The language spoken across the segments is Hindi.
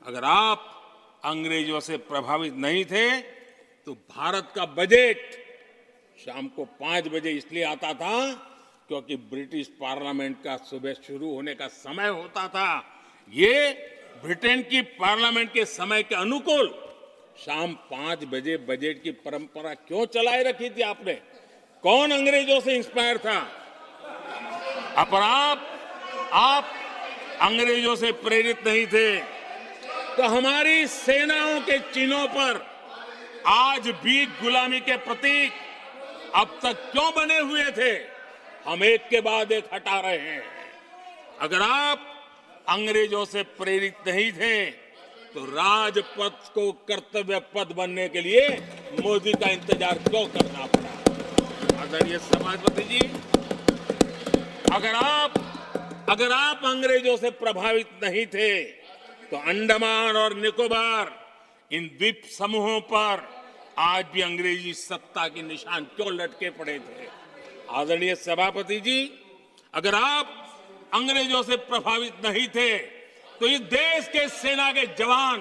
अगर आप अंग्रेजों से प्रभावित नहीं थे तो भारत का बजट शाम को 5 बजे इसलिए आता था क्योंकि ब्रिटिश पार्लियामेंट का सुबह शुरू होने का समय होता था। ये ब्रिटेन की पार्लियामेंट के समय के अनुकूल शाम 5 बजे बजट की परंपरा क्यों चलाए रखी थी आपने? कौन अंग्रेजों से इंस्पायर था? अब आप अंग्रेजों से प्रेरित नहीं थे तो हमारी सेनाओं के चिन्हों पर आज भी गुलामी के प्रतीक अब तक क्यों बने हुए थे? हम एक के बाद एक हटा रहे हैं। अगर आप अंग्रेजों से प्रेरित नहीं थे तो राजपथ को कर्तव्य पथ बनने के लिए मोदी का इंतजार क्यों करना पड़ा? आदरणीय सभापति जी, अगर आप अंग्रेजों से प्रभावित नहीं थे तो अंडमान और निकोबार इन द्वीप समूहों पर आज भी अंग्रेजी सत्ता के निशान क्यों लटके पड़े थे? आदरणीय सभापति जी, अगर आप अंग्रेजों से प्रभावित नहीं थे तो इस देश के सेना के जवान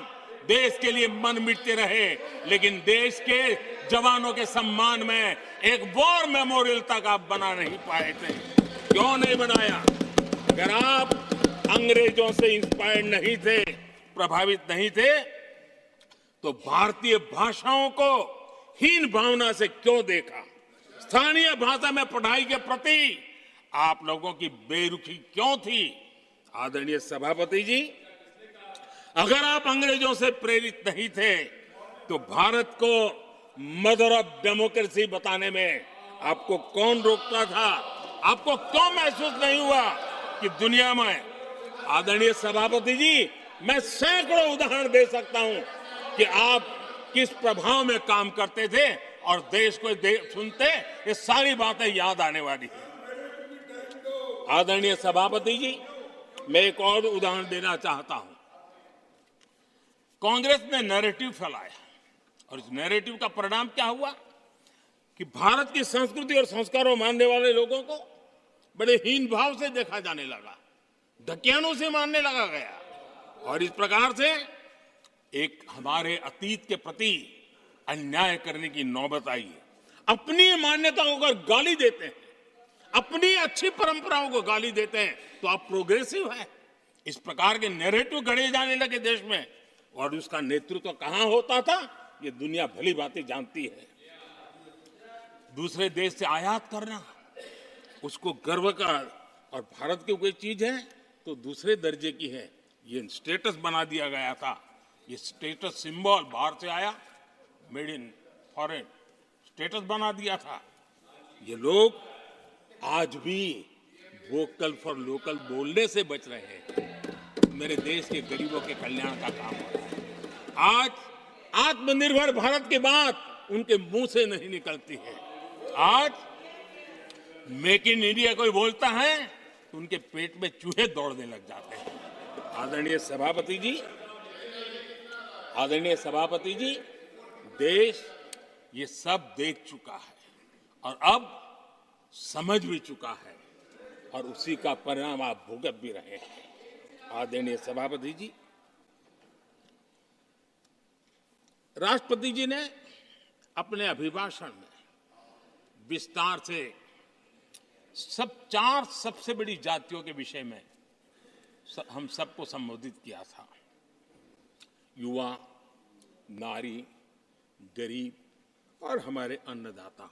देश के लिए मन मिटते रहे, लेकिन देश के जवानों के सम्मान में एक वॉर मेमोरियल तक आप बना नहीं पाए थे। क्यों नहीं बनाया? अगर आप अंग्रेजों से इंस्पायर्ड नहीं थे, प्रभावित नहीं थे, तो भारतीय भाषाओं को हीन भावना से क्यों देखा? स्थानीय भाषा में पढ़ाई के प्रति आप लोगों की बेरुखी क्यों थी? आदरणीय सभापति जी, अगर आप अंग्रेजों से प्रेरित नहीं थे तो भारत को मदर ऑफ डेमोक्रेसी बताने में आपको कौन रोकता था? आपको क्यों महसूस नहीं हुआ कि दुनिया में? आदरणीय सभापति जी, मैं सैकड़ों उदाहरण दे सकता हूं कि आप किस प्रभाव में काम करते थे और देश को सुनते ये सारी बातें याद आने वाली है। आदरणीय सभापति जी, मैं एक और उदाहरण देना चाहता हूं। कांग्रेस ने नैरेटिव फैलाया और इस नैरेटिव का परिणाम क्या हुआ कि भारत की संस्कृति और संस्कारों मानने वाले लोगों को बड़े हीन भाव से देखा जाने लगा, ढकियानों से मानने लगा गया और इस प्रकार से एक हमारे अतीत के प्रति अन्याय करने की नौबत आई है। अपनी मान्यताओं को गाली देते हैं, अपनी अच्छी परंपराओं को गाली देते हैं तो आप प्रोग्रेसिव हैं। इस प्रकार के नैरेटिव गढ़े जाने लगे देश में और उसका नेतृत्व कहां होता था ये दुनिया भली भांति जानती है। दूसरे देश से आयात करना उसको गर्व का और भारत की कोई चीज है तो दूसरे दर्जे की है, ये स्टेटस बना दिया गया था। ये स्टेटस सिंबल बाहर से आया, मेड इन फॉरेन स्टेटस बना दिया था। ये लोग आज भी वोकल फॉर लोकल बोलने से बच रहे हैं। मेरे देश के गरीबों के कल्याण का काम हो रहा है। आज आत्मनिर्भर भारत की बात उनके मुंह से नहीं निकलती है। आज मेक इन इंडिया कोई बोलता है तो उनके पेट में चूहे दौड़ने लग जाते हैं। आदरणीय सभापति जी, देश ये सब देख चुका है और अब समझ भी चुका है और उसी का परिणाम आप भुगत भी रहे हैं। आदरणीय सभापति जी, राष्ट्रपति जी ने अपने अभिभाषण में विस्तार से चार सबसे बड़ी जातियों के विषय में हम सबको संबोधित किया था। युवा, नारी, गरीब और हमारे अन्नदाता।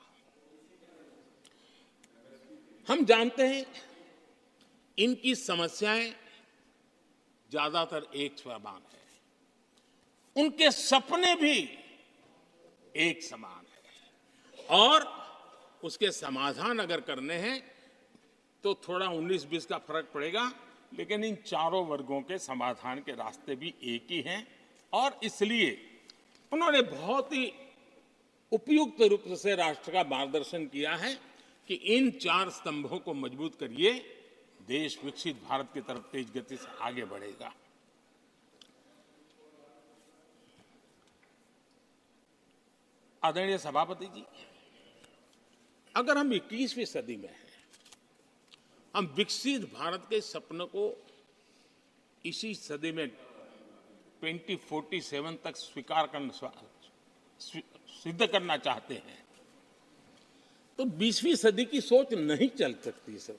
हम जानते हैं इनकी समस्याएं ज्यादातर एक समान है, उनके सपने भी एक समान है और उसके समाधान अगर करने हैं तो थोड़ा 19-20 का फर्क पड़ेगा, लेकिन इन चारों वर्गों के समाधान के रास्ते भी एक ही हैं और इसलिए उन्होंने बहुत ही उपयुक्त रूप से राष्ट्र का मार्गदर्शन किया है कि इन 4 स्तंभों को मजबूत करिए, देश विकसित भारत की तरफ तेज गति से आगे बढ़ेगा। आदरणीय सभापति जी, अगर हम 21वीं सदी में हैं, हम विकसित भारत के सपने को इसी सदी में 2047 तक स्वीकार करना सिद्ध करना चाहते हैं, तो 20वीं सदी की सोच नहीं चल सकती। समझ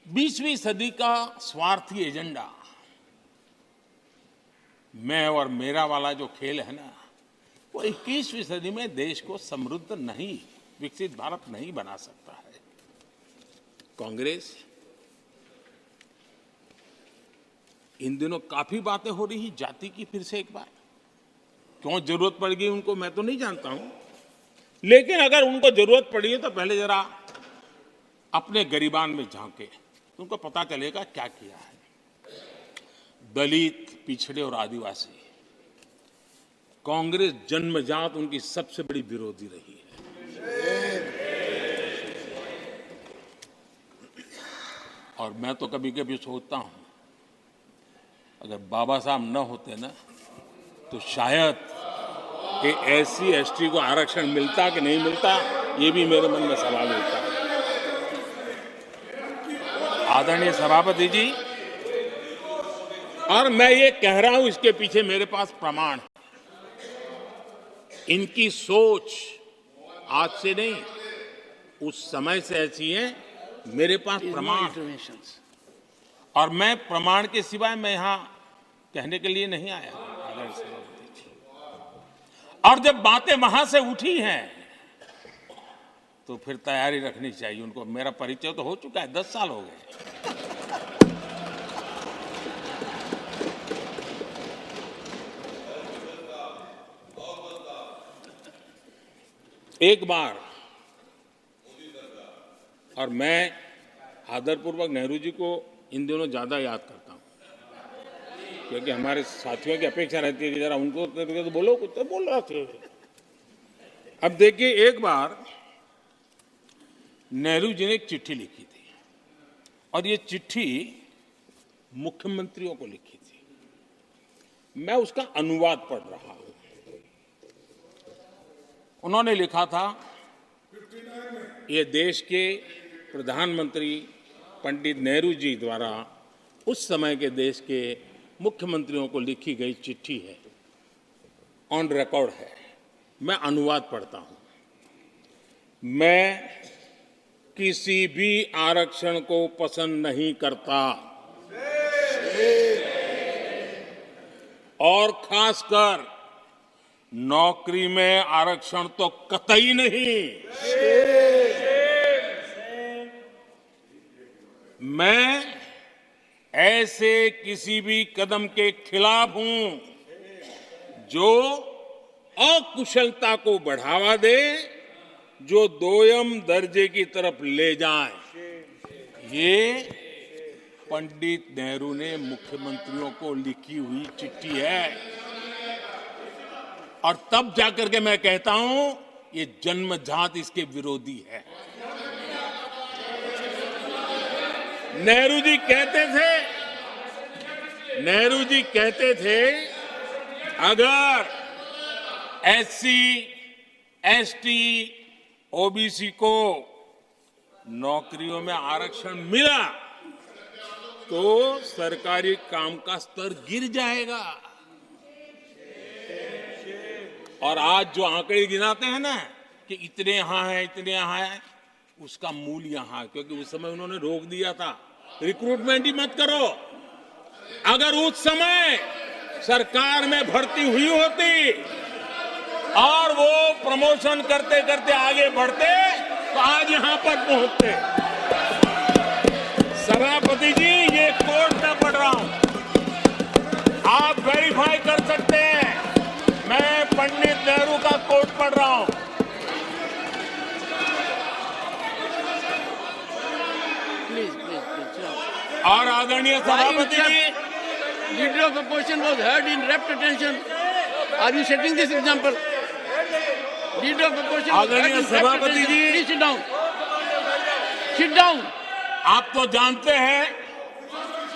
20वीं सदी का स्वार्थी एजेंडा, मैं और मेरा वाला जो खेल है ना, वो 21वीं सदी में देश को समृद्ध नहीं, विकसित भारत नहीं बना सकता है। कांग्रेस इन दिनों काफी बातें हो रही जाति की, फिर से एक बार क्यों जरूरत पड़ गई उनको मैं तो नहीं जानता हूं, लेकिन अगर उनको जरूरत पड़ी है तो पहले जरा अपने गरिबान में झांके, उनको पता चलेगा क्या किया है। दलित, पिछड़े और आदिवासी, कांग्रेस जन्मजात उनकी सबसे बड़ी विरोधी रही है। और मैं तो कभी कभी सोचता हूं, अगर बाबा साहब न होते ना, तो शायद कि एससी एसटी को आरक्षण मिलता कि नहीं मिलता, ये भी मेरे मन में सवाल उठता है। आदरणीय सभापति जी, और मैं ये कह रहा हूं, इसके पीछे मेरे पास प्रमाण है। इनकी सोच आज से नहीं, उस समय से ऐसी है, मेरे पास प्रमाण। और मैं प्रमाण के सिवाय मैं यहां कहने के लिए नहीं आया। और जब बातें वहां से उठी हैं तो फिर तैयारी रखनी चाहिए उनको। मेरा परिचय तो हो चुका है, 10 साल हो गए। एक बार, और मैं आदरपूर्वक नेहरू जी को इन दिनों ज्यादा याद करता हूं, क्योंकि हमारे साथियों की अपेक्षा रहती है कि जरा उनको तो बोलो, कुछ तो बोल रहा थे। अब देखिए, एक बार नेहरू जी ने एक चिट्ठी लिखी थी, और ये चिट्ठी मुख्यमंत्रियों को लिखी थी। मैं उसका अनुवाद पढ़ रहा हूं। उन्होंने लिखा था, ये देश के प्रधानमंत्री पंडित नेहरू जी द्वारा उस समय के देश के मुख्यमंत्रियों को लिखी गई चिट्ठी है, ऑन रिकॉर्ड है। मैं अनुवाद पढ़ता हूं। मैं किसी भी आरक्षण को पसंद नहीं करता, और खासकर नौकरी में आरक्षण तो कतई नहीं। मैं ऐसे किसी भी कदम के खिलाफ हूं जो अकुशलता को बढ़ावा दे, जो दोयम दर्जे की तरफ ले जाए। ये पंडित नेहरू ने मुख्यमंत्रियों को लिखी हुई चिट्ठी है। और तब जाकर के मैं कहता हूं, ये जन्मजात इसके विरोधी है। नेहरू जी कहते थे, अगर एससी, एसटी, ओबीसी को नौकरियों में आरक्षण मिला तो सरकारी काम का स्तर गिर जाएगा। और आज जो आंकड़े गिनाते हैं ना कि इतने यहां है, इतने यहां है, उसका मूल यहां है, क्योंकि उस समय उन्होंने रोक दिया था, रिक्रूटमेंट ही मत करो। अगर उस समय सरकार में भर्ती हुई होती और वो प्रमोशन करते करते आगे बढ़ते तो आज यहां पर पहुंचते। सभापति जी, ये कोर्ट में पढ़ रहा हूं, आप वेरीफाई कर सकते हैं। मैं पंडित नेहरू का कोट पढ़ रहा हूं। और आदरणीय सभापति जी, leader of opposition was heard in rapt attention. Are you setting this example? Leader of opposition, आदरणीय सभापति जी, सिट डाउन, सिट डाउन। आप तो जानते हैं,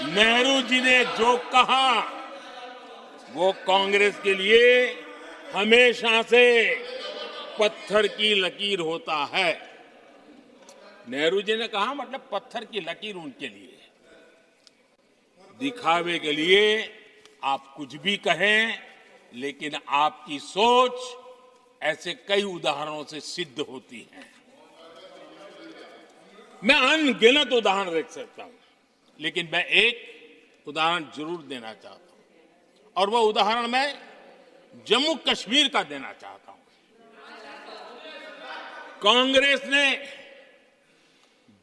नेहरू जी ने जो कहा वो कांग्रेस के लिए हमेशा से पत्थर की लकीर होता है। नेहरू जी ने कहा, मतलब पत्थर की लकीर उनके लिए। दिखावे के लिए आप कुछ भी कहें, लेकिन आपकी सोच ऐसे कई उदाहरणों से सिद्ध होती है। मैं अनगिनत उदाहरण रख सकता हूं, लेकिन मैं एक उदाहरण जरूर देना चाहता हूं, और वह उदाहरण मैं जम्मू कश्मीर का देना चाहता हूं। कांग्रेस ने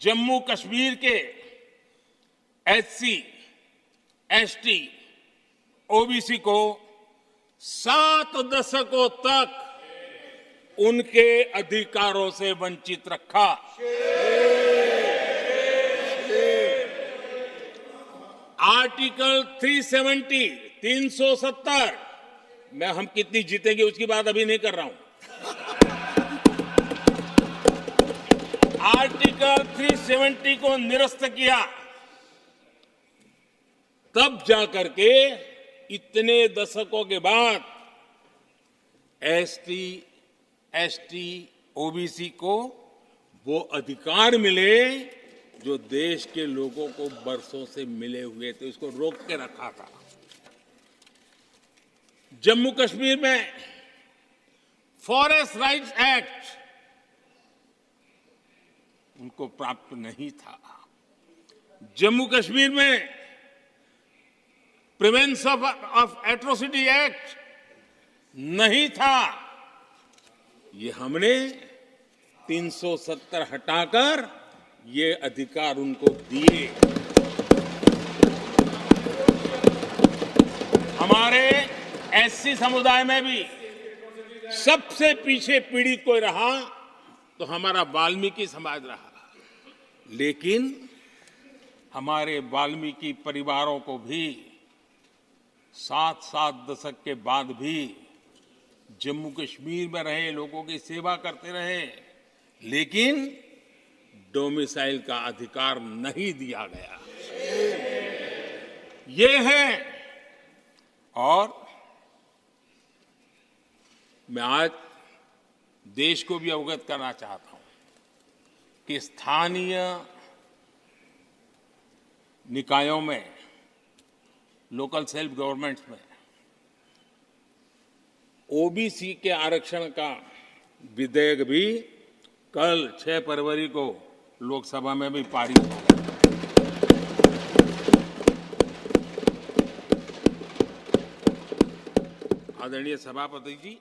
जम्मू कश्मीर के एससी, एसटी, ओबीसी को 7 दशकों तक उनके अधिकारों से वंचित रखा। आर्टिकल 370 में हम कितनी जीतेंगे उसकी बात अभी नहीं कर रहा हूं। आर्टिकल 370 को निरस्त किया, तब जाकर के इतने दशकों के बाद एसटी, एसटी, ओबीसी को वो अधिकार मिले जो देश के लोगों को बरसों से मिले हुए थे। उसको रोक के रखा था। जम्मू कश्मीर में फॉरेस्ट राइट्स एक्ट उनको प्राप्त नहीं था। जम्मू कश्मीर में प्रिवेंशन ऑफ एट्रोसिटी एक्ट नहीं था। ये हमने 370 हटाकर ये अधिकार उनको दिए। हमारे एससी समुदाय में भी सबसे पीछे पीड़ित कोई रहा तो हमारा वाल्मीकि समाज रहा, लेकिन हमारे वाल्मीकि परिवारों को भी 7 दशक के बाद भी जम्मू कश्मीर में रहे लोगों की सेवा करते रहे, लेकिन डोमिसाइल का अधिकार नहीं दिया गया। ये है। और मैं आज देश को भी अवगत करना चाहता हूं कि स्थानीय निकायों में, लोकल सेल्फ गवर्नमेंट्स में ओबीसी के आरक्षण का विधेयक भी कल 6 फरवरी को लोकसभा में भी पारित हो। आदरणीय सभापति जी,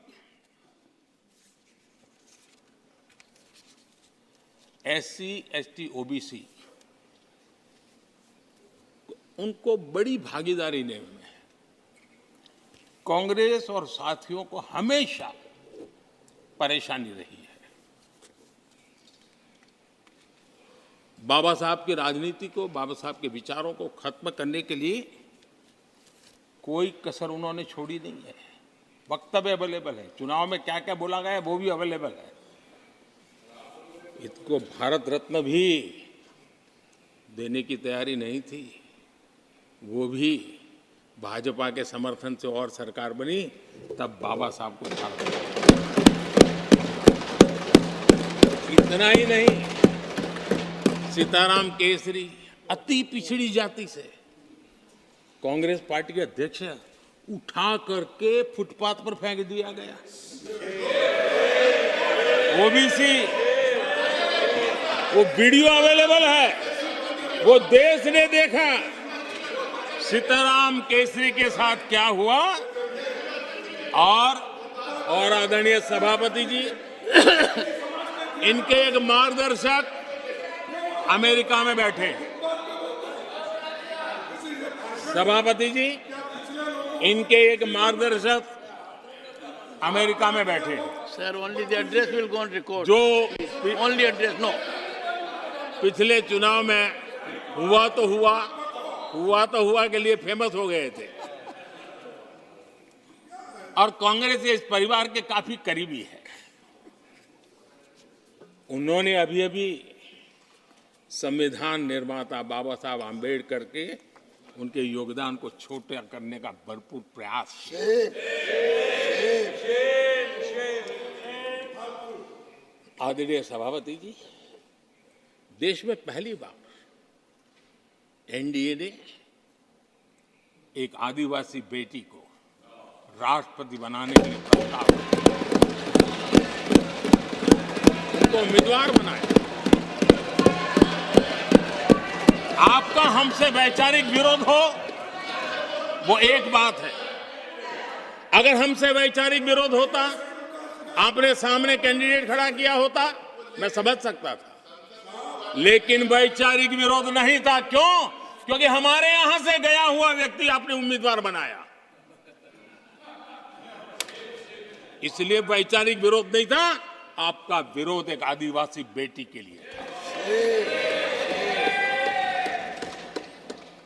एससी, एसटी, ओबीसी उनको बड़ी भागीदारी लेने में कांग्रेस और साथियों को हमेशा परेशानी रही है। बाबा साहब की राजनीति को, बाबा साहब के विचारों को खत्म करने के लिए कोई कसर उन्होंने छोड़ी नहीं है। वक्तव्य अवेलेबल है, चुनाव में क्या क्या बोला गया है वो भी अवेलेबल है। इसको भारत रत्न भी देने की तैयारी नहीं थी, वो भी भाजपा के समर्थन से और सरकार बनी, तब बाबा साहब को छाड़ दिया। इतना ही नहीं, सीताराम केसरी अति पिछड़ी जाति से कांग्रेस पार्टी के अध्यक्ष उठा करके फुटपाथ पर फेंक दिया गया। ओबीसी, वो वीडियो अवेलेबल है, वो देश ने देखा सीताराम केसरी के साथ क्या हुआ। और आदरणीय सभापति जी, इनके एक मार्गदर्शक अमेरिका में बैठे। सभापति जी, इनके एक मार्गदर्शक अमेरिका में बैठे। Sir, only the address will go on record. जो Only address, no. पिछले चुनाव में हुआ तो हुआ के लिए फेमस हो गए थे, और कांग्रेस इस परिवार के काफी करीबी है। उन्होंने अभी संविधान निर्माता बाबा साहब आम्बेडकर के उनके योगदान को छोटा करने का भरपूर प्रयास किया। आदरणीय सभापति जी, देश में पहली बार एनडीए ने एक आदिवासी बेटी को राष्ट्रपति बनाने के लिए प्रस्ताव उनको उम्मीदवार बनाया। आपका हमसे वैचारिक विरोध हो वो एक बात है। अगर हमसे वैचारिक विरोध होता, आपने सामने कैंडिडेट खड़ा किया होता, मैं समझ सकता था, लेकिन वैचारिक विरोध नहीं था। क्यों? क्योंकि हमारे यहां से गया हुआ व्यक्ति आपने उम्मीदवार बनाया, इसलिए वैचारिक विरोध नहीं था। आपका विरोध एक आदिवासी बेटी के लिए था,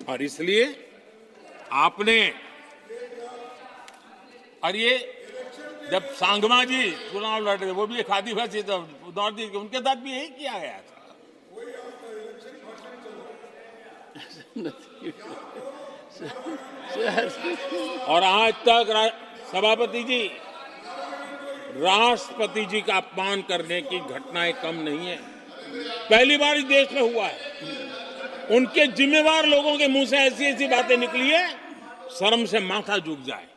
और इसलिए आपने, और ये जब सांगमा जी चुनाव लड़ रहे, वो भी एक आदिवासी नॉर्थ ईस्ट के, उनके साथ भी यही किया गया था। और आज तक सभापति जी, राष्ट्रपति जी का अपमान करने की घटनाएं कम नहीं है। पहली बार इस देश में हुआ है। उनके जिम्मेवार लोगों के मुंह से ऐसी ऐसी बातें निकली है, शर्म से माथा झुक जाए।